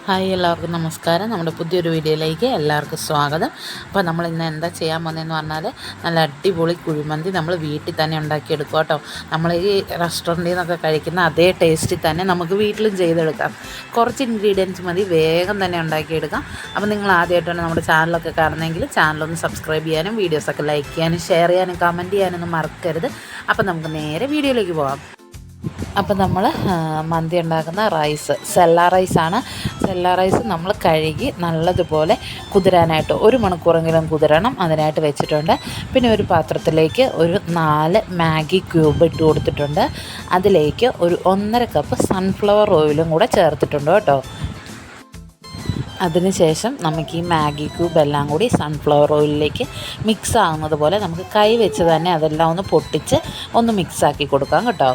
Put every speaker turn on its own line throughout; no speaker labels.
Hi, എല്ലാവർക്കും നമസ്കാരം. നമ്മുടെ പുതിയൊരു വീഡിയോയിലേക്ക് എല്ലാവർക്കും സ്വാഗതം. അപ്പോൾ നമ്മൾ ഇന്ന് എന്താ ചെയ്യാൻ പോകുന്നതെന്ന് പറഞ്ഞാൽ നല്ല അടിപൊളി കുഴിമന്തി നമ്മൾ വീട്ടിൽ തന്നെ ഉണ്ടാക്കിയെടുക്കും കേട്ടോ. നമ്മൾ ഈ റെസ്റ്റോറൻറ്റിൽ നിന്നൊക്കെ കഴിക്കുന്ന അതേ ടേസ്റ്റിൽ തന്നെ നമുക്ക് വീട്ടിലും ചെയ്തെടുക്കാം. കുറച്ച് ഇൻഗ്രീഡിയൻസ് മതി, വേഗം തന്നെ ഉണ്ടാക്കിയെടുക്കാം. അപ്പോൾ നിങ്ങൾ ആദ്യമായിട്ടാണ് നമ്മുടെ ചാനലൊക്കെ കാണുന്നതെങ്കിൽ ചാനലൊന്ന് സബ്സ്ക്രൈബ് ചെയ്യാനും വീഡിയോസൊക്കെ ലൈക്ക് ചെയ്യാനും ഷെയർ ചെയ്യാനും കമൻറ്റ് ചെയ്യാനൊന്നും മറക്കരുത്. അപ്പോൾ നമുക്ക് നേരെ വീഡിയോയിലേക്ക് പോകാം. അപ്പോൾ നമ്മൾ മന്തി ഉണ്ടാക്കുന്ന റൈസ് സെല്ല റൈസാണ്. സെല്ല റൈസ് നമ്മൾ കഴുകി നല്ലതുപോലെ കുതിരാനായിട്ട് 1 മണിക്കൂറെങ്കിലും കുതിരണം, അതിനായിട്ട് വെച്ചിട്ടുണ്ട്. പിന്നെ ഒരു പാത്രത്തിലേക്ക് ഒരു 4 മാഗി ക്യൂബ് ഇട്ട് കൊടുത്തിട്ടുണ്ട്. അതിലേക്ക് ഒരു 1.5 കപ്പ് സൺഫ്ലവർ ഓയിലും കൂടെ ചേർത്തിട്ടുണ്ട് കേട്ടോ. അതിനുശേഷം നമുക്ക് ഈ മാഗി ക്യൂബ് എല്ലാം കൂടി സൺഫ്ലവർ ഓയിലിലേക്ക് മിക്സ് ആകുന്നത് പോലെ നമുക്ക് കൈ വെച്ച് തന്നെ അതെല്ലാം ഒന്ന് പൊട്ടിച്ച് ഒന്ന് മിക്സാക്കി കൊടുക്കാം കേട്ടോ.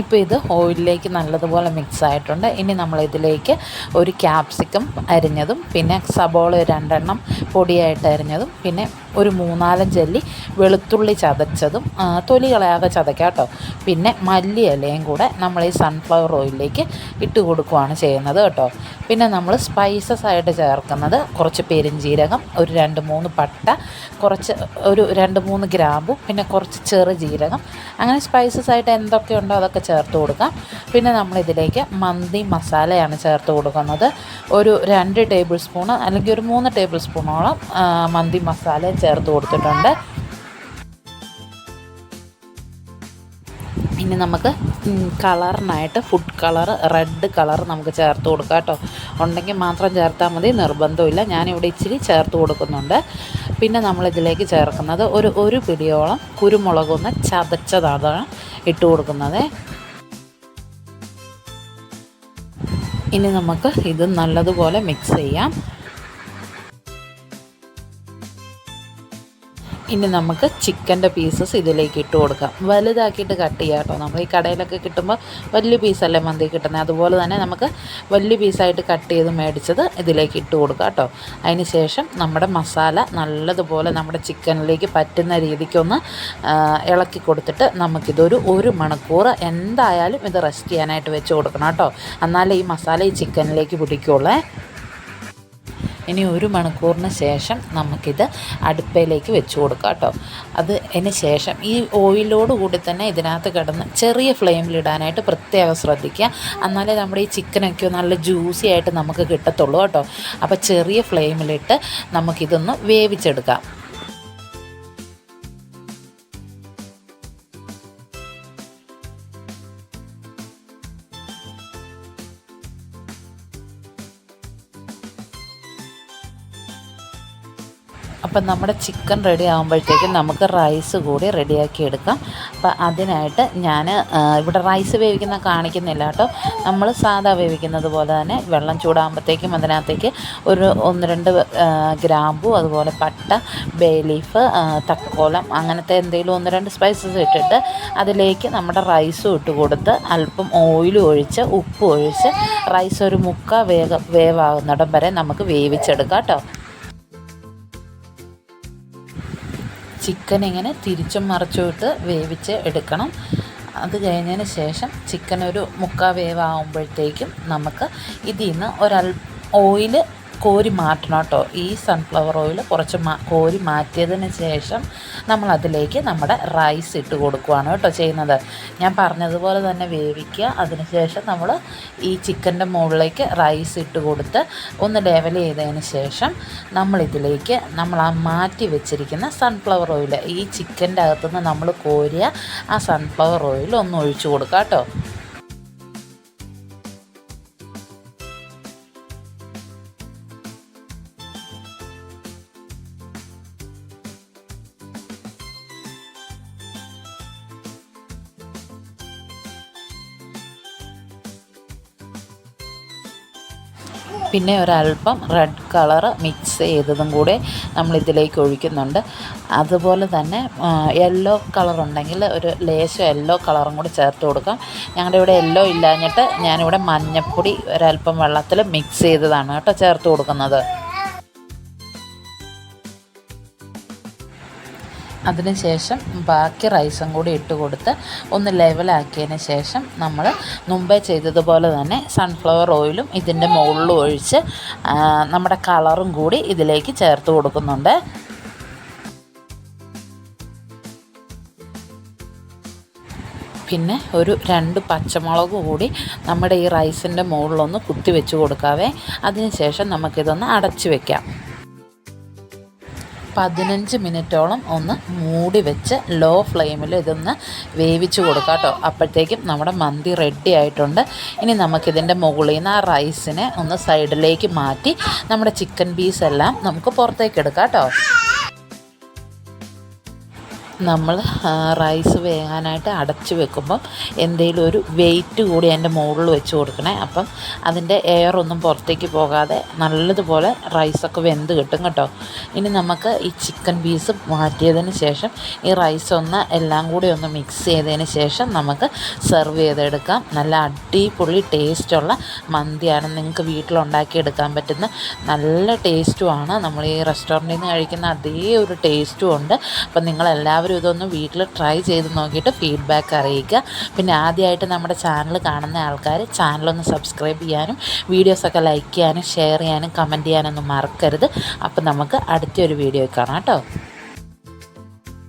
ഇപ്പോൾ ഇത് ഓയിലിലേക്ക് നല്ലതുപോലെ മിക്സ് ആയിട്ടുണ്ട്. ഇനി നമ്മളിതിലേക്ക് ഒരു ക്യാപ്സിക്കം അരിഞ്ഞതും, പിന്നെ സബോള 2 എണ്ണം പൊടിയായിട്ട് അരിഞ്ഞതും, പിന്നെ ഒരു 3-4 അല്ലി വെളുത്തുള്ളി ചതച്ചതും, തൊലി കളയാതെ ചതയ്ക്കാം കേട്ടോ. പിന്നെ മല്ലി ഇലയും കൂടെ നമ്മൾ ഈ സൺഫ്ലവർ ഓയിലിലേക്ക് ഇട്ട് കൊടുക്കുകയാണ് ചെയ്യുന്നത് കേട്ടോ. പിന്നെ നമ്മൾ സ്പൈസസ് ആയിട്ട് ചേർക്കുന്നത് കുറച്ച് പെരുംജീരകം, ഒരു 2-3 പട്ട, കുറച്ച് ഒരു 2-3 ഗ്രാമ്പു, പിന്നെ കുറച്ച് ചെറുജീരകം, അങ്ങനെ സ്പൈസസ് ആയിട്ട് എന്തൊക്കെയുണ്ടോ അതൊക്കെ ചേർത്ത് കൊടുക്കാം. പിന്നെ നമ്മളിതിലേക്ക് മന്തി മസാലയാണ് ചേർത്ത് കൊടുക്കുന്നത്. ഒരു 2 ടേബിൾ സ്പൂണ് അല്ലെങ്കിൽ ഒരു 3 ടേബിൾ സ്പൂണോളം മന്തി മസാല ചേർത്ത് കൊടുത്തിട്ടുണ്ട്. ഇനി നമുക്ക് കളറിനായിട്ട് ഫുഡ് കളർ, റെഡ് കളർ നമുക്ക് ചേർത്ത് കൊടുക്കാം കേട്ടോ. ഉണ്ടെങ്കിൽ മാത്രം ചേർത്താൽ മതി, നിർബന്ധമില്ല. ഞാനിവിടെ ഇച്ചിരി ചേർത്ത് കൊടുക്കുന്നുണ്ട്. പിന്നെ നമ്മളിതിലേക്ക് ചേർക്കുന്നത് ഒരു പിടിയോളം കുരുമുളകൊന്ന് ചതച്ചതാണ് ഇട്ട് കൊടുക്കുന്നത്. ഇനി നമുക്ക് ഇത് നല്ലതുപോലെ മിക്സ് ചെയ്യാം. ഇനി നമുക്ക് ചിക്കൻ്റെ പീസസ് ഇതിലേക്ക് ഇട്ട് കൊടുക്കാം. വലുതാക്കിയിട്ട് കട്ട് ചെയ്യാം കേട്ടോ. നമ്മൾ ഈ കടയിലൊക്കെ കിട്ടുമ്പോൾ വലിയ പീസല്ലേ മന്തി കിട്ടുന്നത്, അതുപോലെ തന്നെ നമുക്ക് വലിയ പീസായിട്ട് കട്ട് ചെയ്ത് മേടിച്ചത് ഇതിലേക്ക് ഇട്ട് കൊടുക്കാം കേട്ടോ. അതിന് ശേഷം നമ്മുടെ മസാല നല്ലതുപോലെ നമ്മുടെ ചിക്കനിലേക്ക് പറ്റുന്ന രീതിക്കൊന്ന് ഇളക്കി കൊടുത്തിട്ട് നമുക്കിതൊരു 1 മണിക്കൂർ എന്തായാലും ഇത് റെസ്റ്റ് ചെയ്യാനായിട്ട് വെച്ച് കൊടുക്കണം കേട്ടോ. എന്നാലേ ഈ മസാല ഈ ചിക്കനിലേക്ക് പിടിക്കുള്ളൂ. ഇനി 1 മണിക്കൂറിന് ശേഷം നമുക്കിത് അടുപ്പയിലേക്ക് വെച്ച് കൊടുക്കാം കേട്ടോ. അതിന് ശേഷം ഈ ഓയിലോട് കൂടി തന്നെ ഇതിനകത്ത് കിടന്ന് ചെറിയ ഫ്ലെയിമിലിടാനായിട്ട് പ്രത്യേകം ശ്രദ്ധിക്കുക. എന്നാലേ നമ്മുടെ ഈ ചിക്കനൊക്കെ നല്ല ജ്യൂസി ആയിട്ട് നമുക്ക് കിട്ടത്തുള്ളൂ കേട്ടോ. അപ്പോൾ ചെറിയ ഫ്ലെയിമിലിട്ട് നമുക്കിതൊന്ന് വേവിച്ചെടുക്കാം. അപ്പം നമ്മുടെ ചിക്കൻ റെഡി ആകുമ്പോഴത്തേക്കും നമുക്ക് റൈസ് കൂടി റെഡിയാക്കി എടുക്കാം. അപ്പം അതിനായിട്ട് ഞാൻ ഇവിടെ റൈസ് വേവിക്കുന്ന കാണിക്കുന്നില്ല കേട്ടോ. നമ്മൾ സാധാ വേവിക്കുന്നത് പോലെ തന്നെ വെള്ളം ചൂടാകുമ്പോഴത്തേക്കും അതിനകത്തേക്ക് ഒരു 1-2 ഗ്രാമ്പു, അതുപോലെ പട്ട, ബേ ലീഫ്, തക്കോലം, അങ്ങനത്തെ എന്തെങ്കിലും 1-2 സ്പൈസസ് ഇട്ടിട്ട് അതിലേക്ക് നമ്മുടെ റൈസും ഇട്ട് കൊടുത്ത് അല്പം ഓയിലും ഒഴിച്ച് ഉപ്പ് ഒഴിച്ച് റൈസ് ഒരു വേവാകുന്നിടം വരെ നമുക്ക് വേവിച്ചെടുക്കാം കേട്ടോ. ചിക്കൻ ഇങ്ങനെ തിരിച്ചും മറിച്ചും ഇട്ട് വേവിച്ച് എടുക്കണം. അത് കഴിഞ്ഞതിന് ശേഷം ചിക്കൻ ഒരു 1/4 വേവാകുമ്പോഴത്തേക്കും നമുക്ക് ഇതിൽ നിന്ന് ഓയിൽ കോരി മാറ്റണം കേട്ടോ. ഈ സൺഫ്ലവർ ഓയിൽ കുറച്ച് കോരി മാറ്റിയതിന് ശേഷം നമ്മളതിലേക്ക് നമ്മുടെ റൈസ് ഇട്ട് കൊടുക്കുകയാണ് കേട്ടോ ചെയ്യുന്നത്. ഞാൻ പറഞ്ഞതുപോലെ തന്നെ വേവിക്കുക. അതിനുശേഷം നമ്മൾ ഈ ചിക്കൻ്റെ മുകളിലേക്ക് റൈസ് ഇട്ട് കൊടുത്ത് ഒന്ന് ലെവൽ ചെയ്തതിന് ശേഷം നമ്മളിതിലേക്ക് നമ്മൾ ആ മാറ്റി വെച്ചിരിക്കുന്ന സൺഫ്ലവർ ഓയിൽ, ഈ ചിക്കൻ്റെ അകത്തുനിന്ന് നമ്മൾ കോരിയ ആ സൺഫ്ലവർ ഓയിൽ ഒന്ന് ഒഴിച്ചു കൊടുക്കുക കേട്ടോ. പിന്നെ ഒരല്പം റെഡ് കളർ മിക്സ് ചെയ്തതും കൂടെ നമ്മളിതിലേക്ക് ഒഴിക്കുന്നുണ്ട്. അതുപോലെ തന്നെ യെല്ലോ കളർ ഉണ്ടെങ്കിൽ ഒരു ലേശം യെല്ലോ കളറും കൂടി ചേർത്ത് കൊടുക്കാം. ഞങ്ങളുടെ ഇവിടെ യെല്ലോ ഇല്ലാഞ്ഞിട്ട് ഞാനിവിടെ മഞ്ഞൾപ്പൊടി ഒരല്പം വെള്ളത്തിൽ മിക്സ് ചെയ്തതാണ് കേട്ടോ ചേർത്ത് കൊടുക്കുന്നത്. അതിനുശേഷം ബാക്കി റൈസും കൂടി ഇട്ട് കൊടുത്ത് ഒന്ന് ലെവലാക്കിയതിന് ശേഷം നമ്മൾ മുമ്പേ ചെയ്തതുപോലെ തന്നെ സൺഫ്ലവർ ഓയിലും ഇതിൻ്റെ മുകളിലും ഒഴിച്ച് നമ്മുടെ കളറും കൂടി ഇതിലേക്ക് ചേർത്ത് കൊടുക്കുന്നുണ്ട്. പിന്നെ ഒരു 2 പച്ചമുളക് കൂടി നമ്മുടെ ഈ റൈസിൻ്റെ മുകളിലൊന്ന് കുത്തി വെച്ച് കൊടുക്കാവേ. അതിനുശേഷം നമുക്കിതൊന്ന് അടച്ചു വയ്ക്കാം. 15 മിനിറ്റോളം ഒന്ന് മൂടി വെച്ച് ലോ ഫ്ലെയിമിൽ ഇതൊന്ന് വേവിച്ച് കൊടുക്കാം കേട്ടോ. അപ്പോഴത്തേക്കും നമ്മുടെ മന്തി റെഡി ആയിട്ടുണ്ട്. ഇനി നമുക്കിതിൻ്റെ മുകളിൽ നിന്ന് ആ റൈസിനെ ഒന്ന് സൈഡിലേക്ക് മാറ്റി നമ്മുടെ ചിക്കൻ പീസ് എല്ലാം നമുക്ക് പുറത്തേക്ക് എടുക്കാം കേട്ടോ. നമ്മൾ റൈസ് വേകാനായിട്ട് അടച്ച് വെക്കുമ്പം എന്തെങ്കിലും ഒരു വെയിറ്റ് കൂടി അതിൻ്റെ മുകളിൽ വെച്ച് കൊടുക്കണേ. അപ്പം അതിൻ്റെ എയറൊന്നും പുറത്തേക്ക് പോകാതെ നല്ലതുപോലെ റൈസൊക്കെ വെന്ത് കിട്ടും കേട്ടോ. ഇനി നമുക്ക് ഈ ചിക്കൻ പീസ് മാറ്റിയതിന് ശേഷം ഈ റൈസ് ഒന്ന് എല്ലാം കൂടി ഒന്ന് മിക്സ് ചെയ്തതിന് ശേഷം നമുക്ക് സെർവ് ചെയ്തെടുക്കാം. നല്ല അടിപൊളി ടേസ്റ്റുള്ള മന്തിയാണ്. നിങ്ങൾക്ക് വീട്ടിലുണ്ടാക്കിയെടുക്കാൻ പറ്റുന്ന നല്ല ടേസ്റ്റുമാണ്. നമ്മൾ ഈ റെസ്റ്റോറൻറ്റിൽ നിന്ന് കഴിക്കുന്ന അതേ ഒരു ടേസ്റ്റും ഉണ്ട്. അപ്പം നിങ്ങളെല്ലാവരും ഇതൊന്ന് വീട്ടിൽ ട്രൈ ചെയ്ത് നോക്കിയിട്ട് ഫീഡ്ബാക്ക് അറിയിക്കുക. പിന്നെ ആദ്യമായിട്ട് നമ്മുടെ ചാനൽ കാണുന്ന ആൾക്കാർ ചാനലൊന്ന് സബ്സ്ക്രൈബ് ചെയ്യാനും വീഡിയോസൊക്കെ ലൈക്ക് ചെയ്യാനും ഷെയർ ചെയ്യാനും കമൻറ്റ് ചെയ്യാനൊന്നും മറക്കരുത്. അപ്പം നമുക്ക് അടുത്തൊരു വീഡിയോ കാണാം കേട്ടോ.